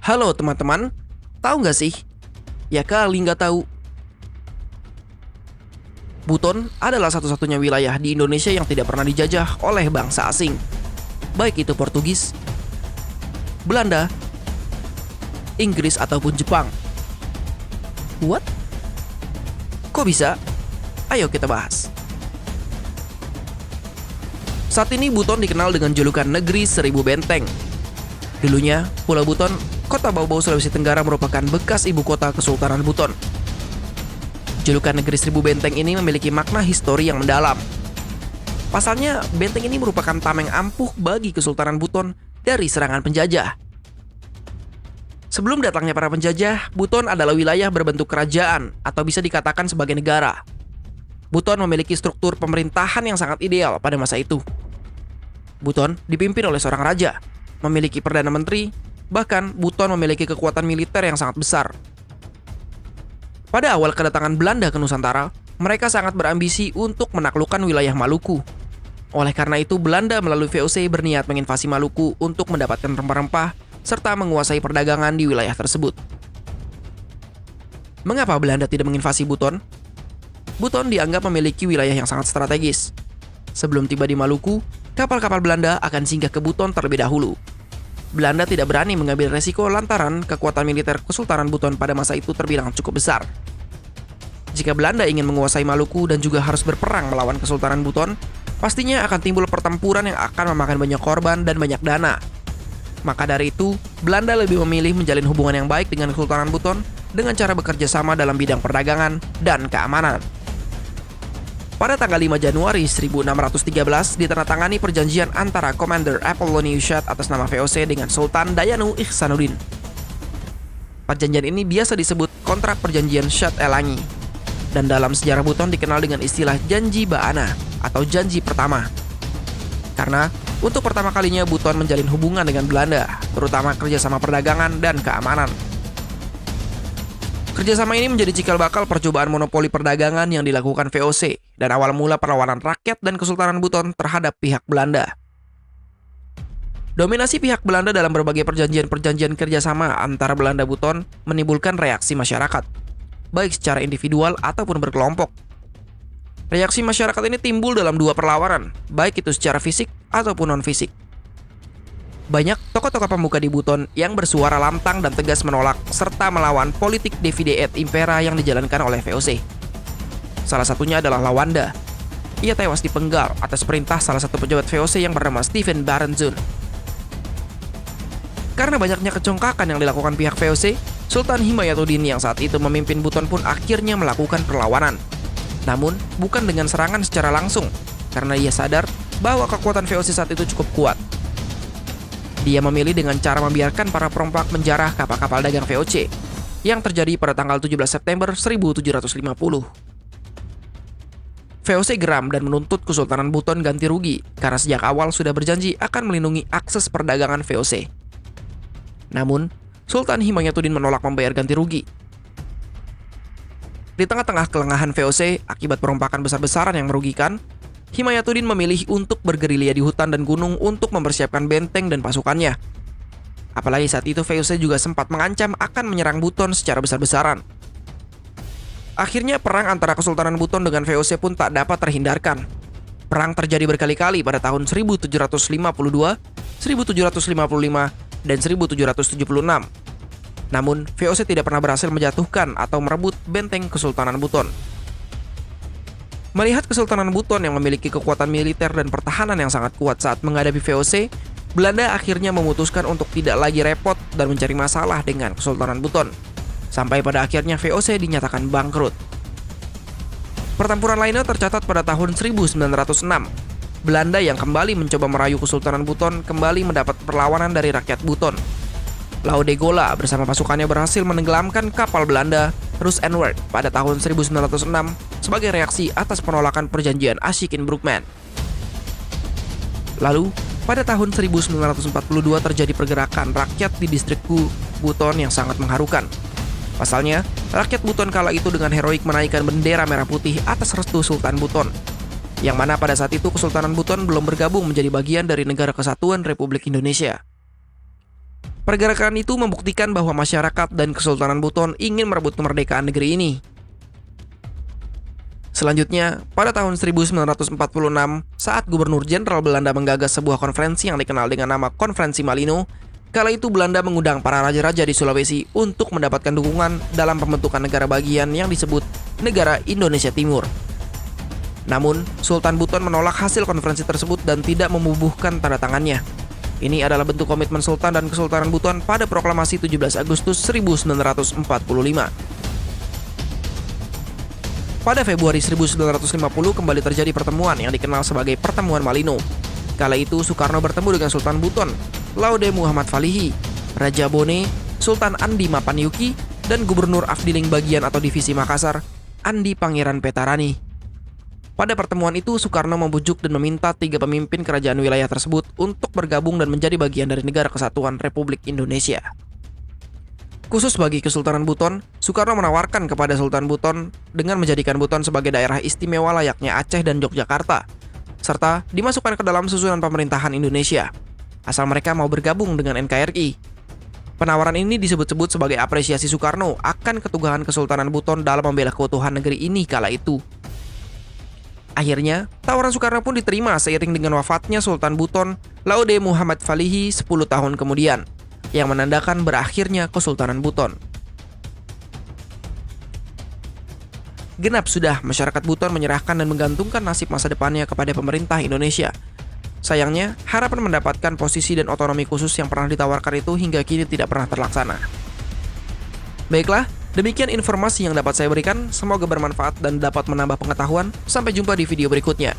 Halo teman-teman, tahu nggak sih? Ya kali nggak tahu. Buton adalah satu-satunya wilayah di Indonesia yang tidak pernah dijajah oleh bangsa asing. Baik itu Portugis, Belanda, Inggris ataupun Jepang. What? Kok bisa? Ayo kita bahas. Saat ini Buton dikenal dengan julukan Negeri Seribu Benteng. Dulunya, Pulau Buton, Kota Bau-Bau, Sulawesi Tenggara merupakan bekas ibu kota Kesultanan Buton. Julukan Negeri Seribu Benteng ini memiliki makna histori yang mendalam. Pasalnya, benteng ini merupakan tameng ampuh bagi Kesultanan Buton dari serangan penjajah. Sebelum datangnya para penjajah, Buton adalah wilayah berbentuk kerajaan atau bisa dikatakan sebagai negara. Buton memiliki struktur pemerintahan yang sangat ideal pada masa itu. Buton dipimpin oleh seorang raja, memiliki perdana menteri, bahkan Buton memiliki kekuatan militer yang sangat besar. Pada awal kedatangan Belanda ke Nusantara, mereka sangat berambisi untuk menaklukkan wilayah Maluku. Oleh karena itu, Belanda melalui VOC berniat menginvasi Maluku untuk mendapatkan rempah-rempah serta menguasai perdagangan di wilayah tersebut. Mengapa Belanda tidak menginvasi Buton? Buton dianggap memiliki wilayah yang sangat strategis. Sebelum tiba di Maluku, kapal-kapal Belanda akan singgah ke Buton terlebih dahulu. Belanda tidak berani mengambil resiko lantaran kekuatan militer Kesultanan Buton pada masa itu terbilang cukup besar. Jika Belanda ingin menguasai Maluku dan juga harus berperang melawan Kesultanan Buton, pastinya akan timbul pertempuran yang akan memakan banyak korban dan banyak dana. Maka dari itu, Belanda lebih memilih menjalin hubungan yang baik dengan Kesultanan Buton dengan cara bekerja sama dalam bidang perdagangan dan keamanan. Pada tanggal 5 Januari 1613 ditandatangani perjanjian antara Commander Apollonius Shad atas nama VOC dengan Sultan Dayanu Ihsanuddin. Perjanjian ini biasa disebut kontrak perjanjian Shad-Elangi, dan dalam sejarah Buton dikenal dengan istilah janji Baana atau janji pertama. Karena untuk pertama kalinya Buton menjalin hubungan dengan Belanda, terutama kerjasama perdagangan dan keamanan. Kerjasama ini menjadi cikal bakal percobaan monopoli perdagangan yang dilakukan VOC dan awal mula perlawanan rakyat dan Kesultanan Buton terhadap pihak Belanda. Dominasi pihak Belanda dalam berbagai perjanjian-perjanjian kerjasama antara Belanda Buton menimbulkan reaksi masyarakat, baik secara individual ataupun berkelompok. Reaksi masyarakat ini timbul dalam dua perlawanan, baik itu secara fisik ataupun non-fisik. Banyak tokoh-tokoh pemuka di Buton yang bersuara lantang dan tegas menolak serta melawan politik divide et impera yang dijalankan oleh VOC. Salah satunya adalah Lawanda. Ia tewas dipenggal atas perintah salah satu pejabat VOC yang bernama Stephen Barenzon. Karena banyaknya kecongkakan yang dilakukan pihak VOC, Sultan Himayatuddin yang saat itu memimpin Buton pun akhirnya melakukan perlawanan. Namun, bukan dengan serangan secara langsung, karena ia sadar bahwa kekuatan VOC saat itu cukup kuat. Dia memilih dengan cara membiarkan para perompak menjarah kapal-kapal dagang VOC yang terjadi pada tanggal 17 September 1750. VOC geram dan menuntut Kesultanan Buton ganti rugi karena sejak awal sudah berjanji akan melindungi akses perdagangan VOC. Namun, Sultan Himayatuddin menolak membayar ganti rugi. Di tengah-tengah kelengahan VOC akibat perompakan besar-besaran yang merugikan, Himayatuddin memilih untuk bergerilya di hutan dan gunung untuk mempersiapkan benteng dan pasukannya. Apalagi saat itu VOC juga sempat mengancam akan menyerang Buton secara besar-besaran. Akhirnya perang antara Kesultanan Buton dengan VOC pun tak dapat terhindarkan. Perang terjadi berkali-kali pada tahun 1752, 1755, dan 1776. Namun, VOC tidak pernah berhasil menjatuhkan atau merebut benteng Kesultanan Buton. Melihat Kesultanan Buton yang memiliki kekuatan militer dan pertahanan yang sangat kuat saat menghadapi VOC, Belanda akhirnya memutuskan untuk tidak lagi repot dan mencari masalah dengan Kesultanan Buton. Sampai pada akhirnya VOC dinyatakan bangkrut. Pertempuran lainnya tercatat pada tahun 1906. Belanda yang kembali mencoba merayu Kesultanan Buton kembali mendapat perlawanan dari rakyat Buton. Lau de Gola bersama pasukannya berhasil menenggelamkan kapal Belanda Rus en Werk pada tahun 1906 sebagai reaksi atas penolakan perjanjian Aschiquin-Brookman. Lalu, pada tahun 1942 terjadi pergerakan rakyat di distrik Buton yang sangat mengharukan. Pasalnya, rakyat Buton kala itu dengan heroik menaikkan bendera merah putih atas restu Sultan Buton, yang mana pada saat itu Kesultanan Buton belum bergabung menjadi bagian dari Negara Kesatuan Republik Indonesia. Pergerakan itu membuktikan bahwa masyarakat dan Kesultanan Buton ingin merebut kemerdekaan negeri ini. Selanjutnya, pada tahun 1946, saat Gubernur Jenderal Belanda menggagas sebuah konferensi yang dikenal dengan nama Konferensi Malino, kala itu Belanda mengundang para raja-raja di Sulawesi untuk mendapatkan dukungan dalam pembentukan negara bagian yang disebut Negara Indonesia Timur. Namun, Sultan Buton menolak hasil konferensi tersebut dan tidak membubuhkan tanda tangannya. Ini adalah bentuk komitmen Sultan dan Kesultanan Buton pada proklamasi 17 Agustus 1945. Pada Februari 1950 kembali terjadi pertemuan yang dikenal sebagai Pertemuan Malino. Kala itu Soekarno bertemu dengan Sultan Buton, Laude Muhammad Falihi, Raja Bone, Sultan Andi Mapanyuki, dan Gubernur Afdiling Bagian atau Divisi Makassar, Andi Pangeran Petarani. Pada pertemuan itu Soekarno membujuk dan meminta 3 pemimpin kerajaan wilayah tersebut untuk bergabung dan menjadi bagian dari Negara Kesatuan Republik Indonesia. Khusus bagi Kesultanan Buton, Soekarno menawarkan kepada Sultan Buton dengan menjadikan Buton sebagai daerah istimewa layaknya Aceh dan Yogyakarta, serta dimasukkan ke dalam susunan pemerintahan Indonesia, asal mereka mau bergabung dengan NKRI. Penawaran ini disebut-sebut sebagai apresiasi Soekarno akan keteguhan Kesultanan Buton dalam membela keutuhan negeri ini kala itu. Akhirnya, tawaran Soekarno pun diterima seiring dengan wafatnya Sultan Buton, Laude Muhammad Falihi 10 tahun kemudian, yang menandakan berakhirnya Kesultanan Buton. Genap sudah masyarakat Buton menyerahkan dan menggantungkan nasib masa depannya kepada pemerintah Indonesia. Sayangnya, harapan mendapatkan posisi dan otonomi khusus yang pernah ditawarkan itu hingga kini tidak pernah terlaksana. Baiklah, demikian informasi yang dapat saya berikan. Semoga bermanfaat dan dapat menambah pengetahuan. Sampai jumpa di video berikutnya.